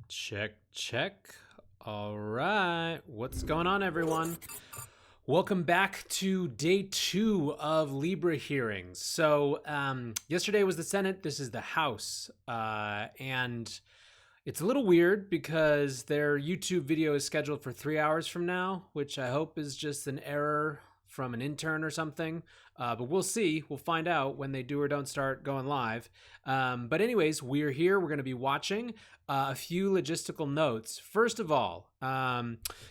Check, check. All right. What's going on, everyone? Welcome back to day 2 of Libra hearings. So, yesterday was the Senate. This is the House. And it's a little weird because their YouTube video is scheduled for 3 hours from now, which I hope is just an error from an intern or something. But we'll see. We'll find out when they do or don't start going live. But, anyways, we're here. We're going to be watching a few logistical notes. First of all,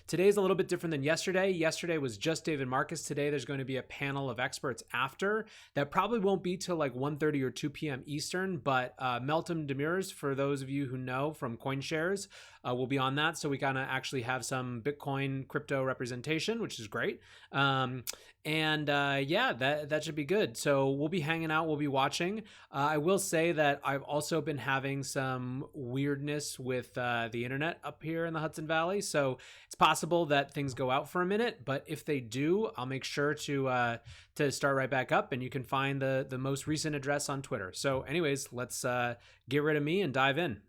today's a little bit different than yesterday. Yesterday was just David Marcus. Today there's going to be a panel of experts after. That probably won't be till like 1:30 or 2 p.m. Eastern, but Meltem Demirs, for those of you who know from CoinShares, will be on that. So we kind of actually have some Bitcoin crypto representation, which is great. Yeah, that should be good. So we'll be hanging out. We'll be watching. I will say that I've also been having some weirdness with the internet up here in the Hudson Valley. So it's possible that things go out for a minute, but if they do, I'll make sure to start right back up, and you can find the most recent address on Twitter. So, anyways, let's get rid of me and dive in.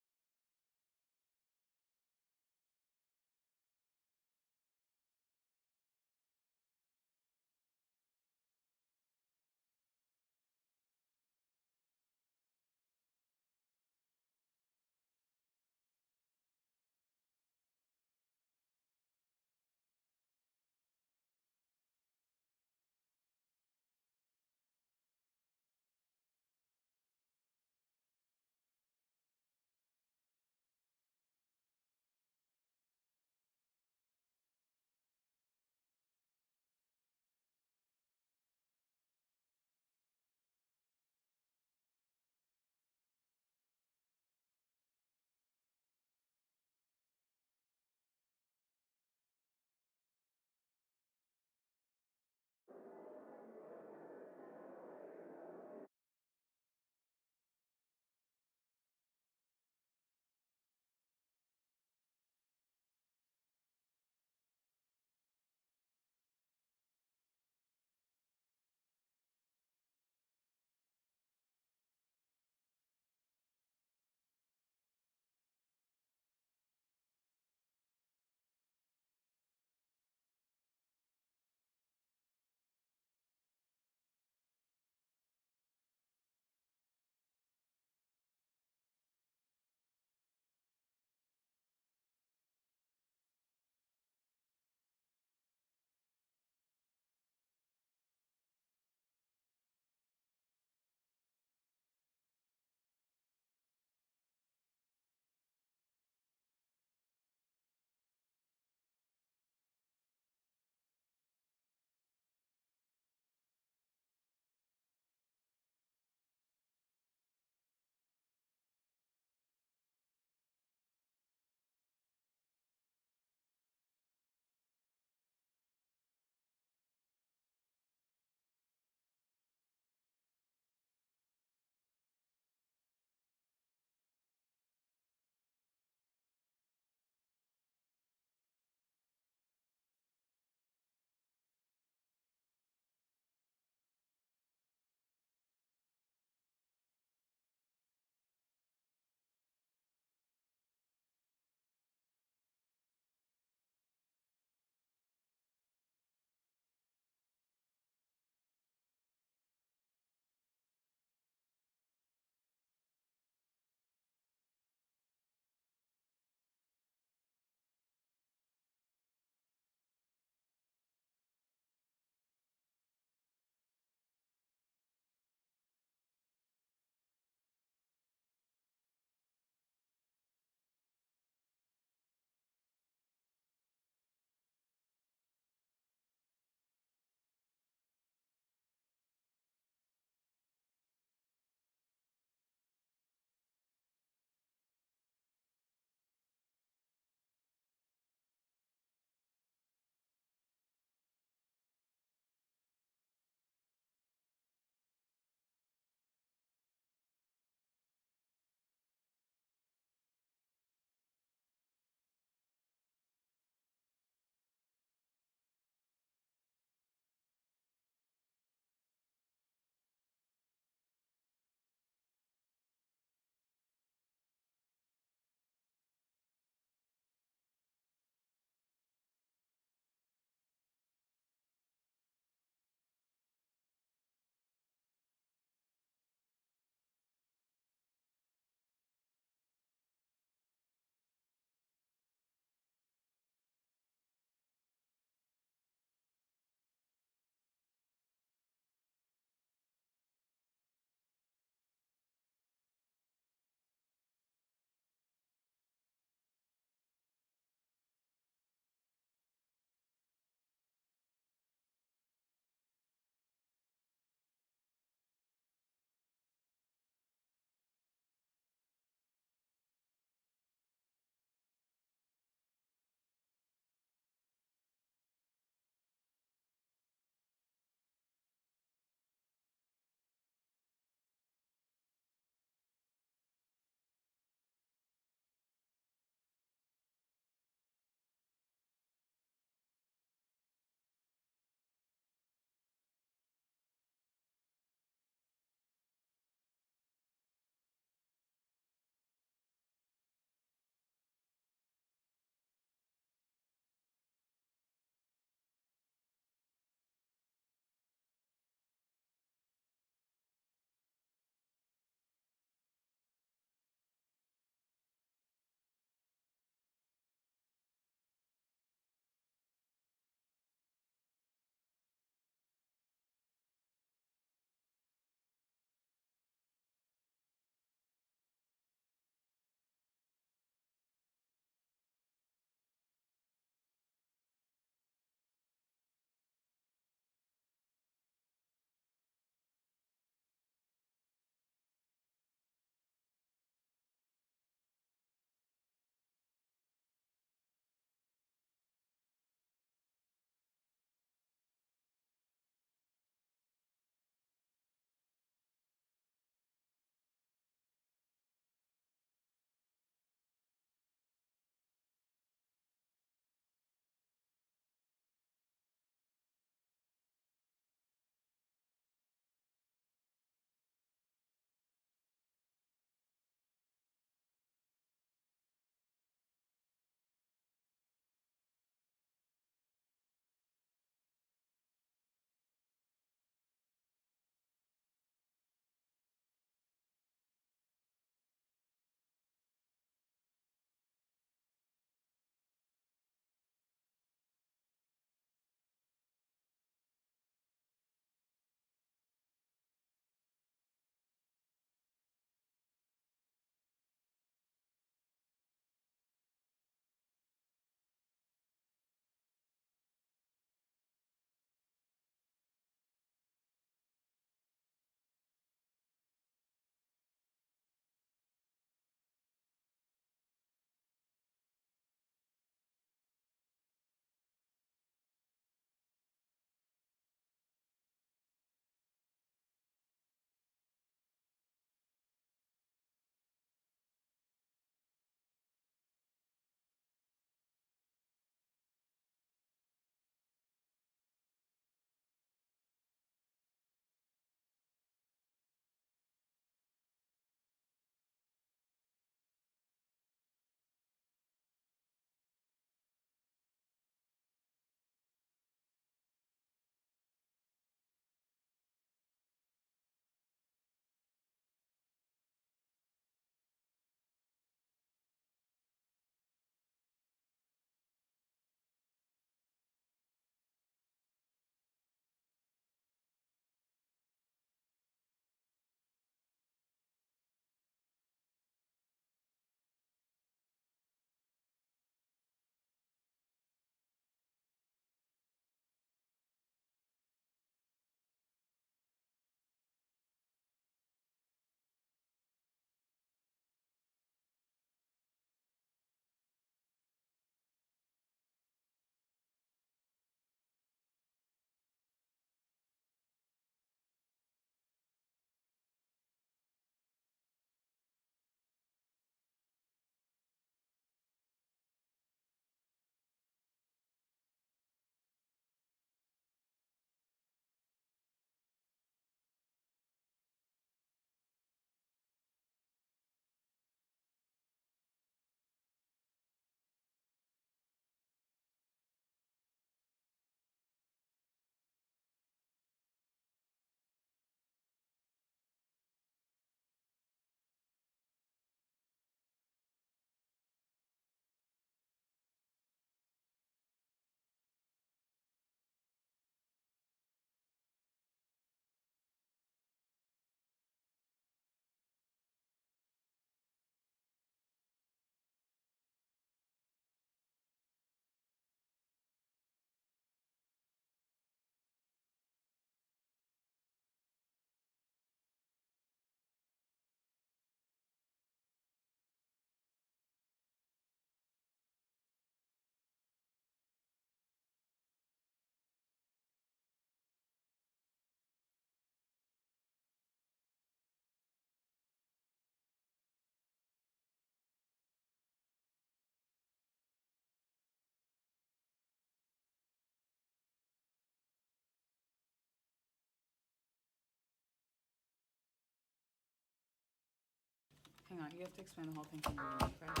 hang on. You have to explain the whole thing from the beginning, correct?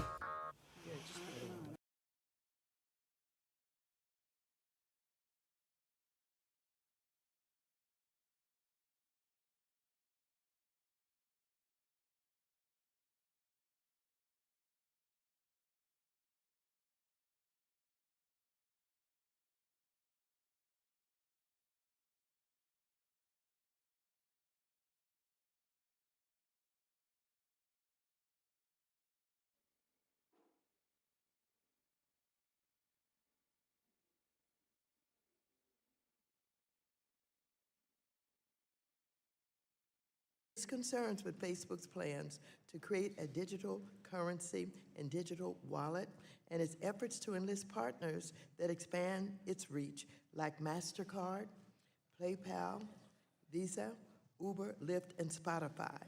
Yeah, just a little bit. Concerns with Facebook's plans to create a digital currency and digital wallet and its efforts to enlist partners that expand its reach like MasterCard, PayPal, Visa, Uber, Lyft, and Spotify.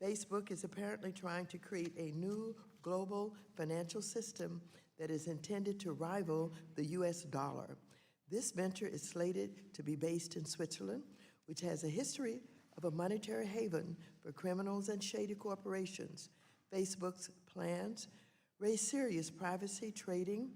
Facebook is apparently trying to create a new global financial system that is intended to rival the US dollar. This venture is slated to be based in Switzerland, which has a history of a monetary haven for criminals and shady corporations. Facebook's plans raise serious privacy, trading,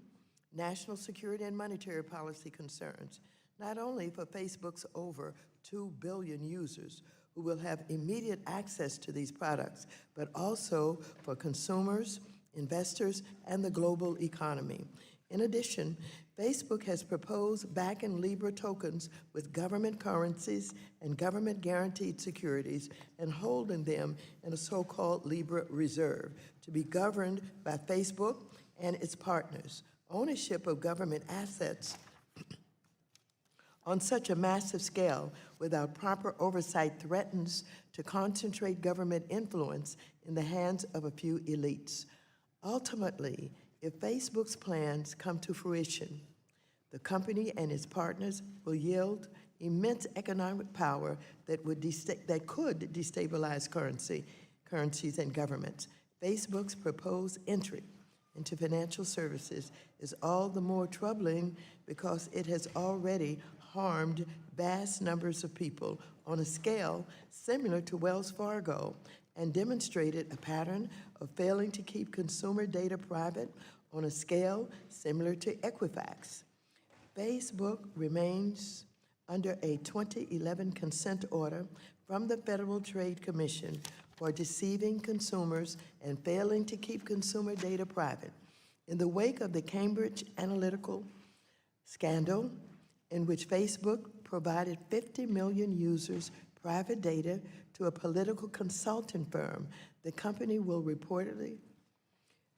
national security, and monetary policy concerns, not only for Facebook's over 2 billion users who will have immediate access to these products, but also for consumers, investors, and the global economy. In addition, Facebook has proposed backing Libra tokens with government currencies and government-guaranteed securities and holding them in a so-called Libra reserve to be governed by Facebook and its partners. Ownership of government assets on such a massive scale without proper oversight threatens to concentrate government influence in the hands of a few elites. Ultimately, if Facebook's plans come to fruition, the company and its partners will yield immense economic power that could destabilize currencies and governments. Facebook's proposed entry into financial services is all the more troubling because it has already harmed vast numbers of people on a scale similar to Wells Fargo and demonstrated a pattern of failing to keep consumer data private on a scale similar to Equifax. Facebook remains under a 2011 consent order from the Federal Trade Commission for deceiving consumers and failing to keep consumer data private. In the wake of the Cambridge Analytica scandal, in which Facebook provided 50 million users private data to a political consulting firm, the company will reportedly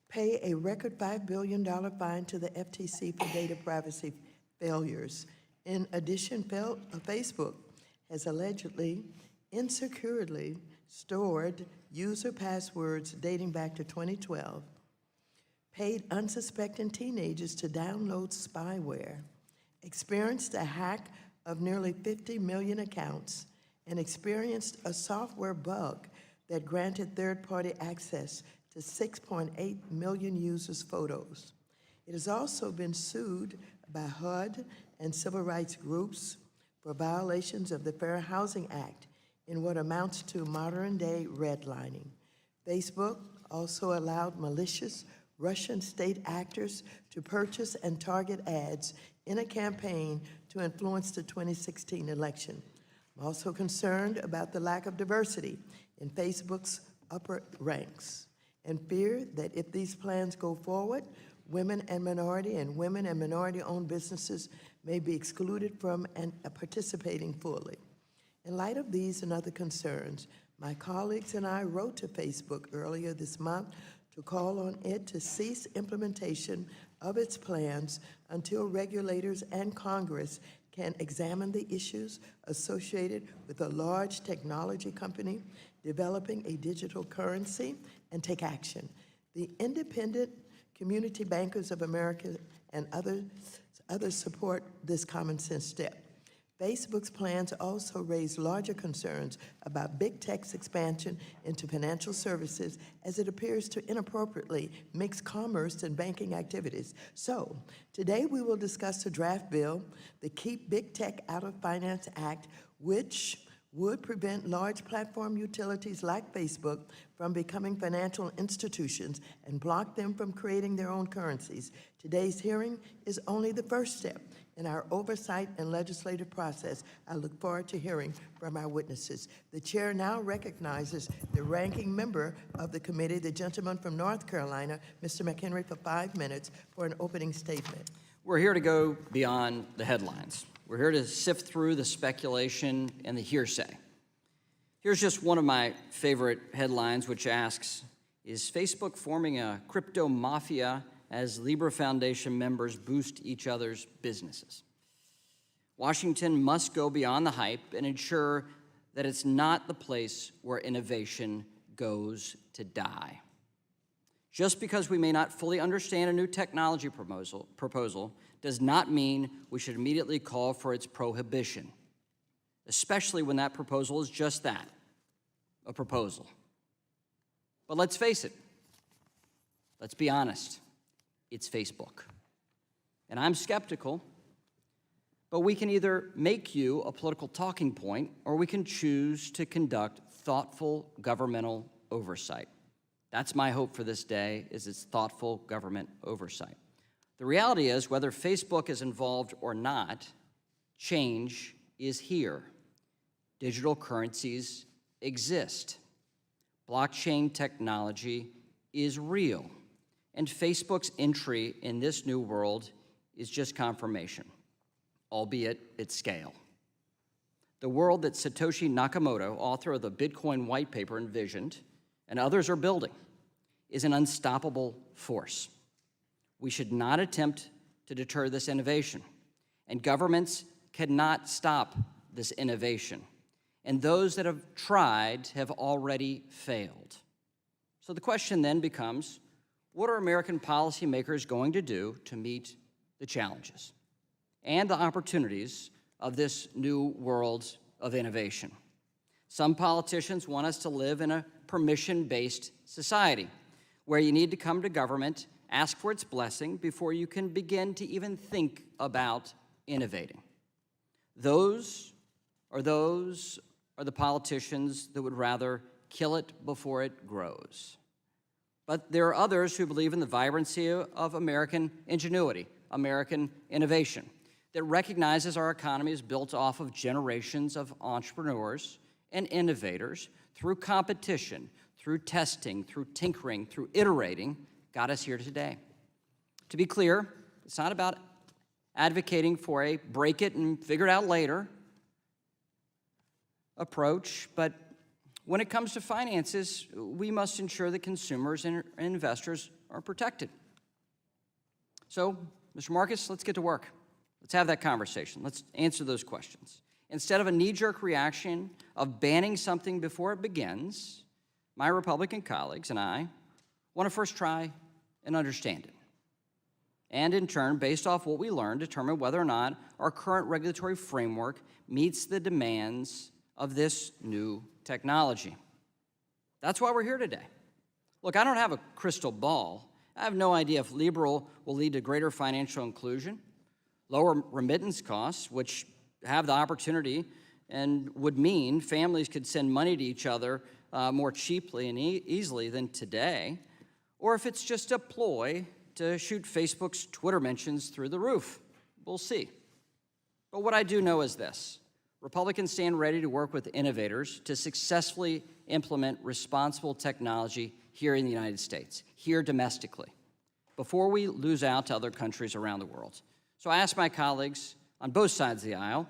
pay a record $5 billion fine to the FTC for data privacy failures. In addition, Facebook has allegedly insecurely stored user passwords dating back to 2012, paid unsuspecting teenagers to download spyware, experienced a hack of nearly 50 million accounts, and experienced a software bug that granted third-party access to 6.8 million users' photos. It has also been sued by HUD and civil rights groups for violations of the Fair Housing Act in what amounts to modern-day redlining. Facebook also allowed malicious Russian state actors to purchase and target ads in a campaign to influence the 2016 election. I'm also concerned about the lack of diversity in Facebook's upper ranks and fear that if these plans go forward, women and minority-owned businesses may be excluded from participating fully. In light of these and other concerns, my colleagues and I wrote to Facebook earlier this month to call on it to cease implementation of its plans until regulators and Congress can examine the issues associated with a large technology company developing a digital currency and take action. The Independent Community Bankers of America and others support this common sense step. Facebook's plans also raise larger concerns about big tech's expansion into financial services as it appears to inappropriately mix commerce and banking activities. So, today we will discuss the draft bill, the Keep Big Tech Out of Finance Act, which would prevent large platform utilities like Facebook from becoming financial institutions and block them from creating their own currencies. Today's hearing is only the first step in our oversight and legislative process. I look forward to hearing from our witnesses. The chair now recognizes the ranking member of the committee, the gentleman from North Carolina, Mr. McHenry, for 5 minutes for an opening statement. We're here to go beyond the headlines. We're here to sift through the speculation and the hearsay. Here's just one of my favorite headlines, which asks, is Facebook forming a crypto mafia as Libra Foundation members boost each other's businesses? Washington must go beyond the hype and ensure that it's not the place where innovation goes to die. Just because we may not fully understand a new technology proposal does not mean we should immediately call for its prohibition, especially when that proposal is just that, a proposal. But let's face it, let's be honest, it's Facebook. And I'm skeptical, but we can either make you a political talking point or we can choose to conduct thoughtful governmental oversight. That's my hope for this day, is its thoughtful government oversight. The reality is, whether Facebook is involved or not, change is here. Digital currencies exist. Blockchain technology is real. And Facebook's entry in this new world is just confirmation, albeit at scale. The world that Satoshi Nakamoto, author of the Bitcoin white paper, envisioned, and others are building, is an unstoppable force. We should not attempt to deter this innovation, and governments cannot stop this innovation. And those that have tried have already failed. So the question then becomes, what are American policymakers going to do to meet the challenges and the opportunities of this new world of innovation? Some politicians want us to live in a permission-based society where you need to come to government, ask for its blessing before you can begin to even think about innovating. Those are the politicians that would rather kill it before it grows. But there are others who believe in the vibrancy of American ingenuity, American innovation, that recognizes our economy is built off of generations of entrepreneurs and innovators through competition, through testing, through tinkering, through iterating, got us here today. To be clear, it's not about advocating for a break it and figure it out later approach, but when it comes to finances, we must ensure that consumers and investors are protected. So, Mr. Marcus, let's get to work. Let's have that conversation. Let's answer those questions. Instead of a knee-jerk reaction of banning something before it begins, my Republican colleagues and I want to first try and understand it. And in turn, based off what we learn, determine whether or not our current regulatory framework meets the demands of this new technology. That's why we're here today. Look, I don't have a crystal ball. I have no idea if Libra will lead to greater financial inclusion, lower remittance costs, which have the opportunity and would mean families could send money to each other more cheaply and easily than today, or if it's just a ploy to shoot Facebook's Twitter mentions through the roof. We'll see. But what I do know is this: Republicans stand ready to work with innovators to successfully implement responsible technology here in the United States, here domestically, before we lose out to other countries around the world. So I ask my colleagues on both sides of the aisle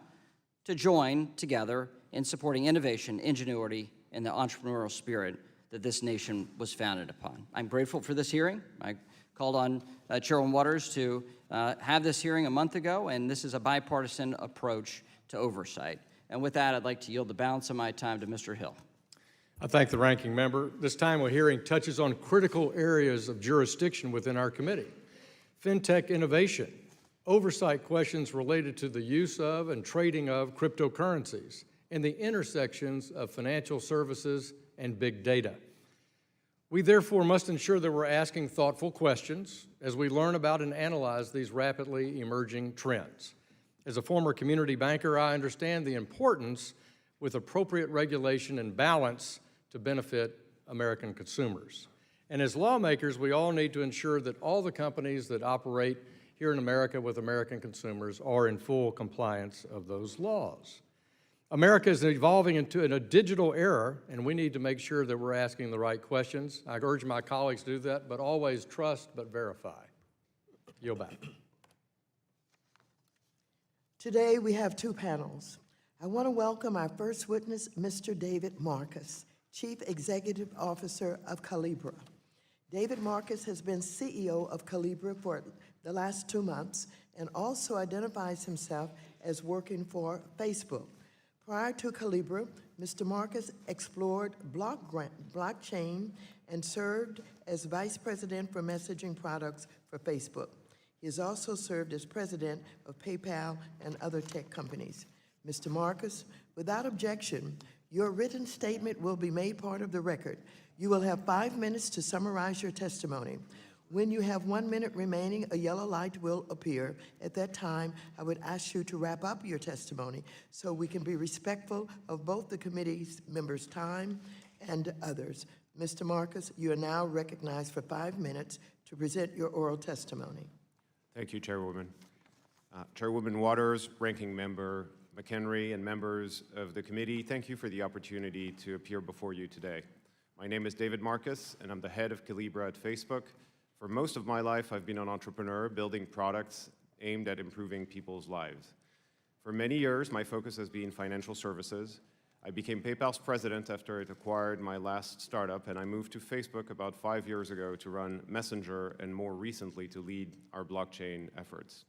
to join together in supporting innovation, ingenuity, and the entrepreneurial spirit that this nation was founded upon. I'm grateful for this hearing. I called on Chairwoman Waters to have this hearing a month ago, and this is a bipartisan approach to oversight. And with that, I'd like to yield the balance of my time to Mr. Hill. I thank the ranking member. This time of hearing touches on critical areas of jurisdiction within our committee: fintech innovation, oversight questions related to the use of and trading of cryptocurrencies, and the intersections of financial services and big data. We therefore must ensure that we're asking thoughtful questions as we learn about and analyze these rapidly emerging trends. As a former community banker, I understand the importance with appropriate regulation and balance to benefit American consumers. And as lawmakers, we all need to ensure that all the companies that operate here in America with American consumers are in full compliance of those laws. America is evolving into a digital era, and we need to make sure that we're asking the right questions. I urge my colleagues to do that, but always trust but verify. Yield back. Today, we have two panels. I want to welcome our first witness, Mr. David Marcus, Chief Executive Officer of Libra. David Marcus has been CEO of Libra for the last 2 months and also identifies himself as working for Facebook. Prior to Libra, Mr. Marcus explored blockchain and served as Vice President for Messaging Products for Facebook. He has also served as President of PayPal and other tech companies. Mr. Marcus, without objection, your written statement will be made part of the record. You will have 5 minutes to summarize your testimony. When you have 1 minute remaining, a yellow light will appear. At that time, I would ask you to wrap up your testimony so we can be respectful of both the committee's members' time and others. Mr. Marcus, you are now recognized for 5 minutes to present your oral testimony. Thank you, Chairwoman. Chairwoman Waters, Ranking Member McHenry, and members of the committee, thank you for the opportunity to appear before you today. My name is David Marcus, and I'm the head of Libra at Facebook. For most of my life, I've been an entrepreneur building products aimed at improving people's lives. For many years, my focus has been financial services. I became PayPal's president after it acquired my last startup, and I moved to Facebook about 5 years ago to run Messenger and more recently to lead our blockchain efforts.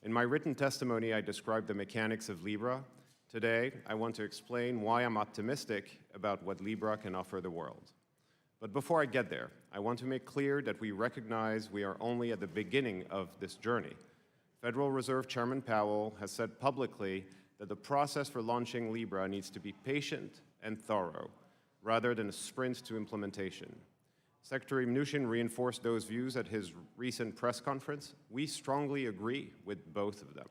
In my written testimony, I described the mechanics of Libra. Today, I want to explain why I'm optimistic about what Libra can offer the world. But before I get there, I want to make clear that we recognize we are only at the beginning of this journey. Federal Reserve Chairman Powell has said publicly that the process for launching Libra needs to be patient and thorough, rather than a sprint to implementation. Secretary Mnuchin reinforced those views at his recent press conference. We strongly agree with both of them.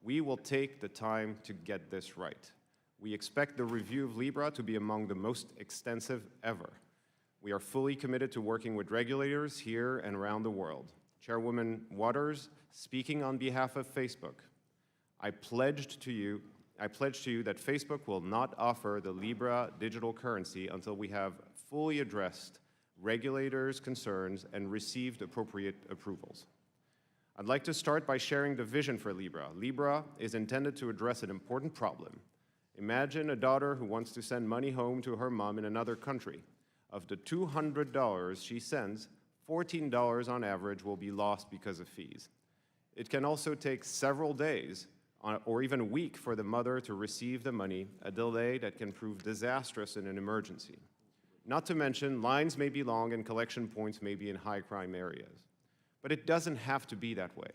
We will take the time to get this right. We expect the review of Libra to be among the most extensive ever. We are fully committed to working with regulators here and around the world. Chairwoman Waters, speaking on behalf of Facebook, I pledge to you that Facebook will not offer the Libra digital currency until we have fully addressed regulators' concerns and received appropriate approvals. I'd like to start by sharing the vision for Libra. Libra is intended to address an important problem. Imagine a daughter who wants to send money home to her mom in another country. Of the $200 she sends, $14 on average will be lost because of fees. It can also take several days or even a week for the mother to receive the money, a delay that can prove disastrous in an emergency. Not to mention, lines may be long and collection points may be in high crime areas. But it doesn't have to be that way.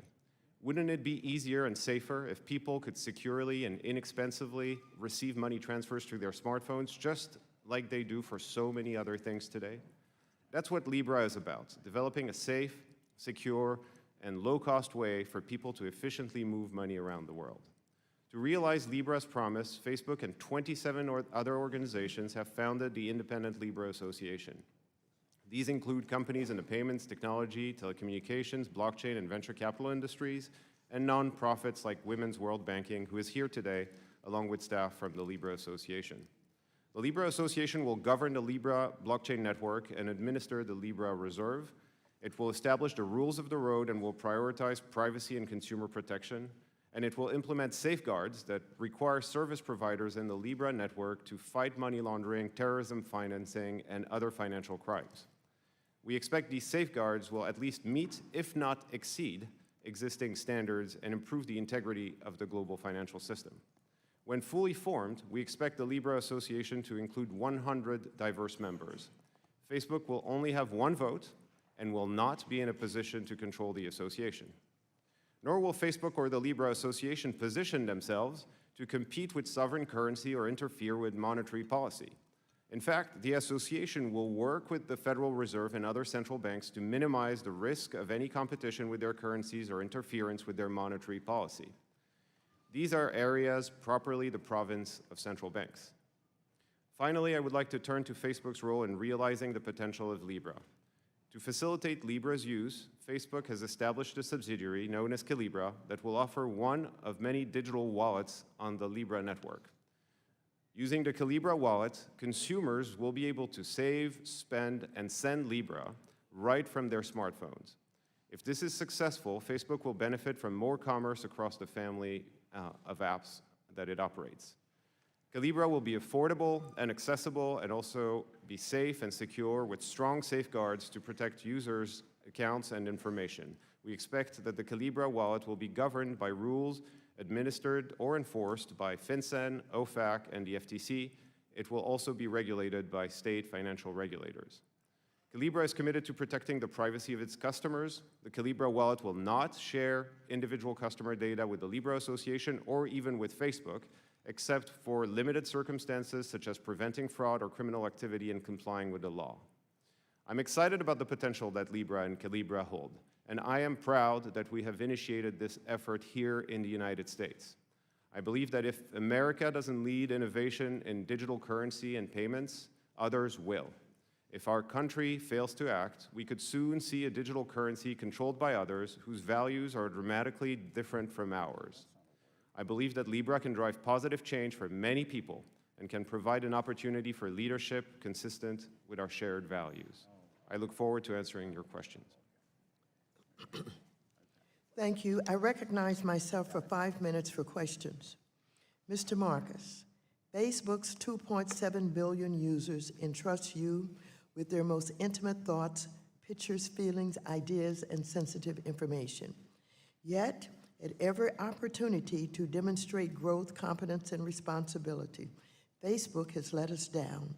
Wouldn't it be easier and safer if people could securely and inexpensively receive money transfers through their smartphones, just like they do for so many other things today? That's what Libra is about, developing a safe, secure, and low-cost way for people to efficiently move money around the world. To realize Libra's promise, Facebook and 27 other organizations have founded the Independent Libra Association. These include companies in the payments, technology, telecommunications, blockchain, and venture capital industries, and nonprofits like Women's World Banking, who is here today, along with staff from the Libra Association. The Libra Association will govern the Libra blockchain network and administer the Libra Reserve. It will establish the rules of the road and will prioritize privacy and consumer protection. And it will implement safeguards that require service providers in the Libra network to fight money laundering, terrorism financing, and other financial crimes. We expect these safeguards will at least meet, if not exceed, existing standards and improve the integrity of the global financial system. When fully formed, we expect the Libra Association to include 100 diverse members. Facebook will only have one vote and will not be in a position to control the association. Nor will Facebook or the Libra Association position themselves to compete with sovereign currency or interfere with monetary policy. In fact, the association will work with the Federal Reserve and other central banks to minimize the risk of any competition with their currencies or interference with their monetary policy. These are areas properly the province of central banks. Finally, I would like to turn to Facebook's role in realizing the potential of Libra. To facilitate Libra's use, Facebook has established a subsidiary known as Calibra that will offer one of many digital wallets on the Libra network. Using the Calibra wallet, consumers will be able to save, spend, and send Libra right from their smartphones. If this is successful, Facebook will benefit from more commerce across the family of apps that it operates. Calibra will be affordable and accessible and also be safe and secure with strong safeguards to protect users' accounts and information. We expect that the Calibra wallet will be governed by rules administered or enforced by FinCEN, OFAC, and the FTC. It will also be regulated by state financial regulators. Calibra is committed to protecting the privacy of its customers. The Calibra wallet will not share individual customer data with the Libra Association or even with Facebook, except for limited circumstances such as preventing fraud or criminal activity and complying with the law. I'm excited about the potential that Libra and Calibra hold, and I am proud that we have initiated this effort here in the United States. I believe that if America doesn't lead innovation in digital currency and payments, others will. If our country fails to act, we could soon see a digital currency controlled by others whose values are dramatically different from ours. I believe that Libra can drive positive change for many people and can provide an opportunity for leadership consistent with our shared values. I look forward to answering your questions. Thank you. I recognize myself for 5 minutes for questions. Mr. Marcus, Facebook's 2.7 billion users entrust you with their most intimate thoughts, pictures, feelings, ideas, and sensitive information. Yet, at every opportunity to demonstrate growth, competence, and responsibility, Facebook has let us down.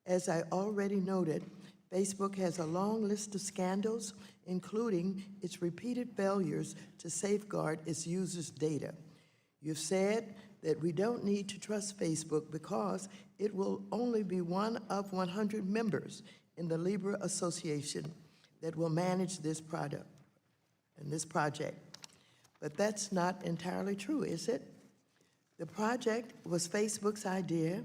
As I already noted, Facebook has a long list of scandals, including its repeated failures to safeguard its users' data. You've said that we don't need to trust Facebook because it will only be one of 100 members in the Libra Association that will manage this product and this project. But that's not entirely true, is it? The project was Facebook's idea.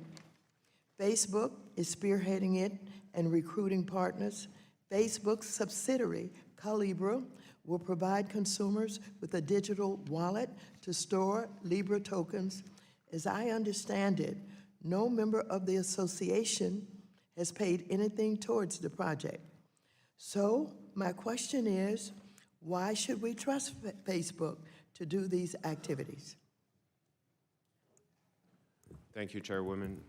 Facebook is spearheading it and recruiting partners. Facebook's subsidiary, Calibra, will provide consumers with a digital wallet to store Libra tokens. As I understand it, no member of the association has paid anything towards the project. So my question is, why should we trust Facebook to do these activities? Thank you, Chairwoman.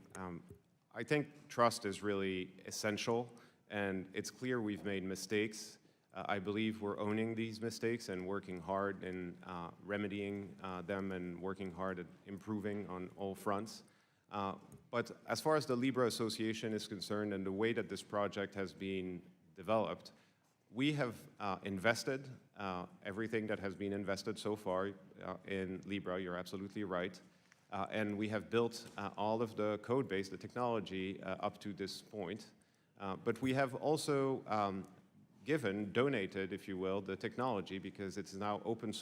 I think trust is really essential, and it's clear we've made mistakes. I believe we're owning these mistakes and working hard in remedying them and working hard at improving on all fronts. But as far as the Libra Association is concerned and the way that this project has been developed, we have invested everything that has been invested so far in Libra, you're absolutely right. And we have built all of the code base, the technology, up to this point. But we have also donated, if you will, the technology because it's now open source.